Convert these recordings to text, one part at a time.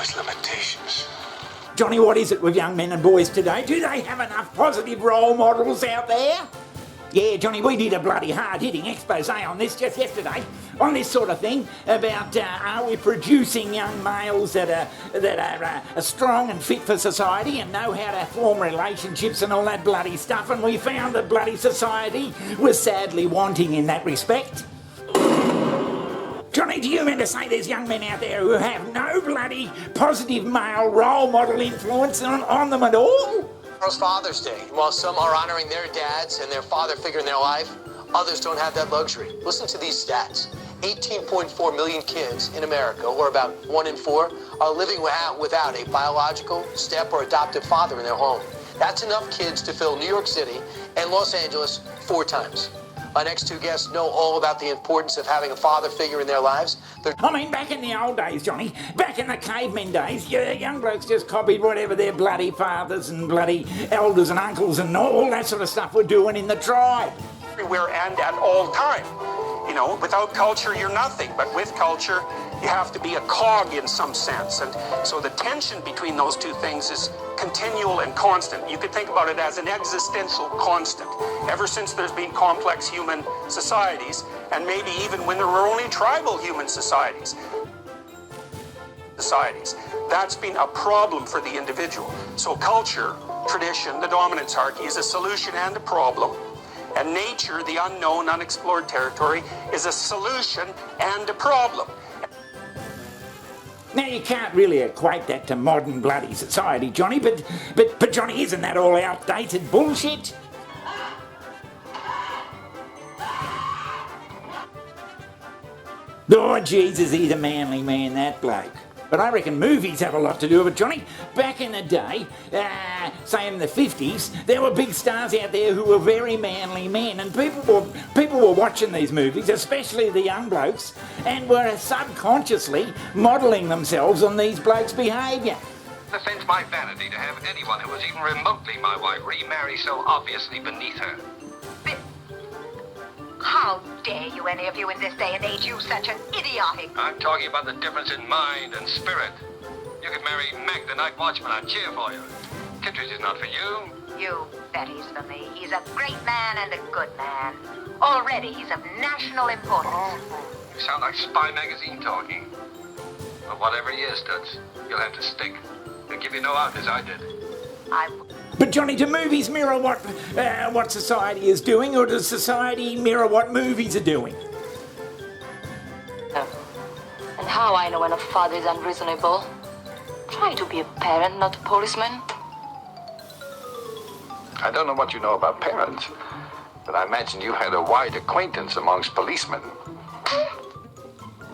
always limitations. Johnny, what is it with young men and boys today? Do they have enough positive role models out there? Yeah, Johnny, we did a bloody hard-hitting expose on this just yesterday, on this sort of thing, about are we producing young males that are strong and fit for society and know how to form relationships and all that bloody stuff, and we found that bloody society was sadly wanting in that respect. Johnny, do you mean to say there's young men out there who have no bloody positive male role model influence on them at all? Tomorrow's Father's Day. While some are honoring their dads and their father figure in their life, others don't have that luxury. Listen to these stats. 18.4 million kids in America, or about 1 in 4, are living without a biological, step, or adoptive father in their home. That's enough kids to fill New York City and Los Angeles 4 times. Our next two guests know all about the importance of having a father figure in their lives. I mean, back in the old days, Johnny, back in the cavemen days, young blokes just copied whatever their bloody fathers and bloody elders and uncles and all that sort of stuff were doing in the tribe. Everywhere and at all time. You know, without culture, you're nothing. But with culture, you have to be a cog in some sense. And so the tension between those two things is continual and constant. You could think about it as an existential constant. Ever since there's been complex human societies, and maybe even when there were only tribal human societies, that's been a problem for the individual. So culture, tradition, the dominance hierarchy is a solution and a problem. And nature, the unknown, unexplored territory, is a solution and a problem. Now, you can't really equate that to modern bloody society, Johnny, but Johnny, isn't that all outdated bullshit? Oh, Jesus, he's a manly man, that bloke. But I reckon movies have a lot to do with it, Johnny. Back in the day, say in the 50s, there were big stars out there who were very manly men, and people were watching these movies, especially the young blokes, and were subconsciously modelling themselves on these blokes' behaviour. It offends my vanity to have anyone who was even remotely my wife remarry so obviously beneath her. How dare you, any of you in this day and age, use such an idiotic... I'm talking about the difference in mind and spirit. You could marry Mac, the night watchman. I'd cheer for you. Kittredge is not for you. You bet he's for me. He's a great man and a good man. Already he's of national importance. You sound like Spy Magazine talking. But whatever he is, Toots, you'll have to stick. He'll give you no out as I did. But Johnny, do movies mirror what society is doing, or does society mirror what movies are doing? And how I know when a father is unreasonable? Try to be a parent, not a policeman. I don't know what you know about parents, but I imagine you had a wide acquaintance amongst policemen.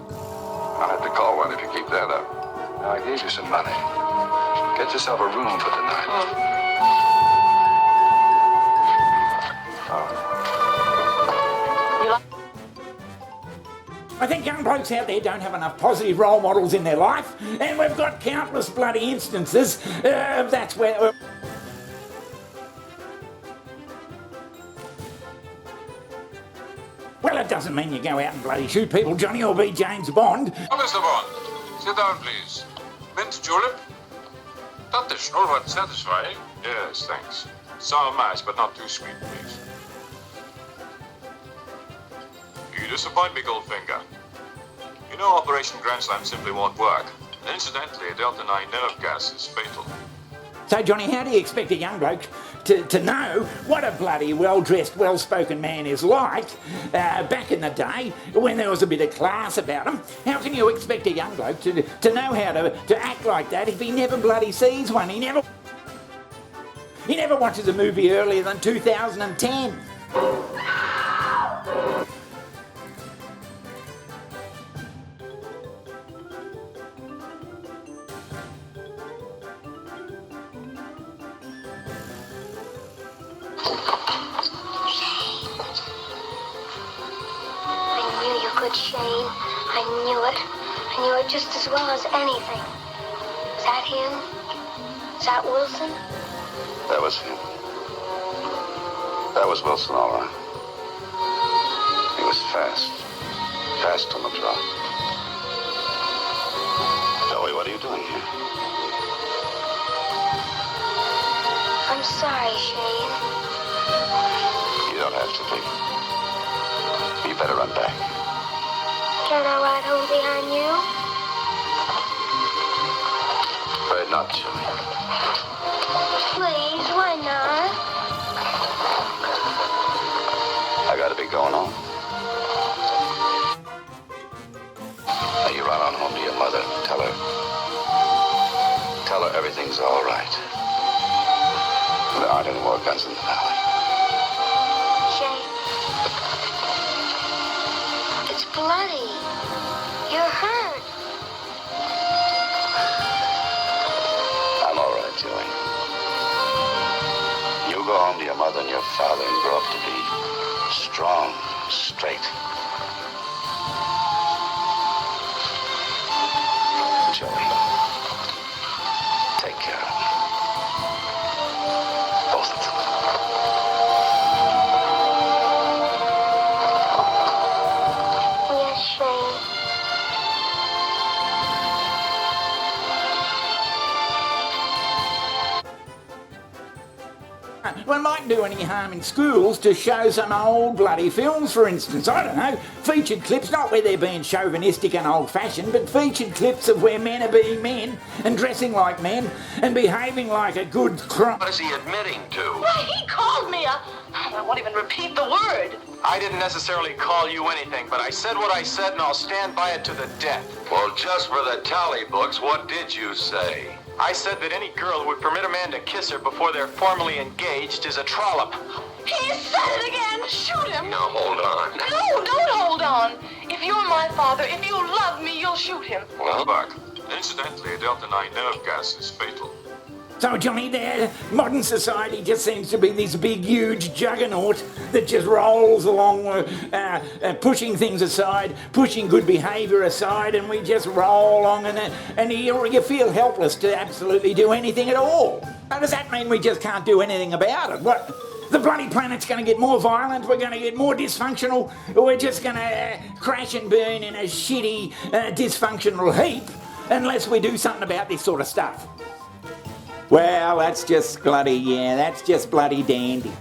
I'll have to call one if you keep that up. Now, I gave you some money. Get yourself a room for tonight. I think young blokes out there don't have enough positive role models in their life, and we've got countless bloody instances that's where... Well, it doesn't mean you go out and bloody shoot people, Johnny, or be James Bond. Oh, Mr. Bond, sit down, please. Mint julep? Traditional but satisfying. Yes, thanks. Sour mash, but not too sweet, please. You disappoint me, Goldfinger. You know Operation Grand Slam simply won't work. And incidentally, Delta 9 nerve gas is fatal. So, Johnny, how do you expect a young bloke to know what a bloody well-dressed, well-spoken man is like back in the day when there was a bit of class about him? How can you expect a young bloke to know how to act like that if he never bloody sees one? He never watches a movie earlier than 2010. Shane, I knew it. I knew it just as well as anything. Is that him? Is that Wilson? That was him. That was Wilson, all right. He was fast. Fast on the drop. Zoe, what are you doing here? I'm sorry, Shane. You don't have to be. You better run back. Can I ride home behind you? Afraid not, Joey. Please, why not? I gotta be going on. Now you run on home to your mother. Tell her everything's all right. There aren't any more guns in the valley. Shane. It's bloody. You're hurt. I'm all right, Joey. You go home to your mother and your father and grow up to be strong, straight. Joey, take care of them. Both of them. Yes, Shane. Well, it mightn't do any harm in schools to show some old bloody films, for instance. I don't know, featured clips, not where they're being chauvinistic and old-fashioned, but featured clips of where men are being men and dressing like men and behaving like a good crime. What is he admitting to? Why, he called me a... I won't even repeat the word. I didn't necessarily call you anything, but I said what I said and I'll stand by it to the death. Well, just for the tally books, what did you say? I said that any girl who would permit a man to kiss her before they're formally engaged is a trollop. He said it again. Shoot him. Now, hold on. No, don't hold on. If you're my father, if you love me, you'll shoot him. Well, Buck, incidentally, Delta 9 nerve gas is fatal. So, Johnny, there, modern society just seems to be this big, huge juggernaut that just rolls along, pushing things aside, pushing good behaviour aside, and we just roll along, and you feel helpless to absolutely do anything at all. How does that mean we just can't do anything about it? What? The bloody planet's going to get more violent, we're going to get more dysfunctional, we're just going to crash and burn in a shitty, dysfunctional heap unless we do something about this sort of stuff. Well, that's just bloody dandy.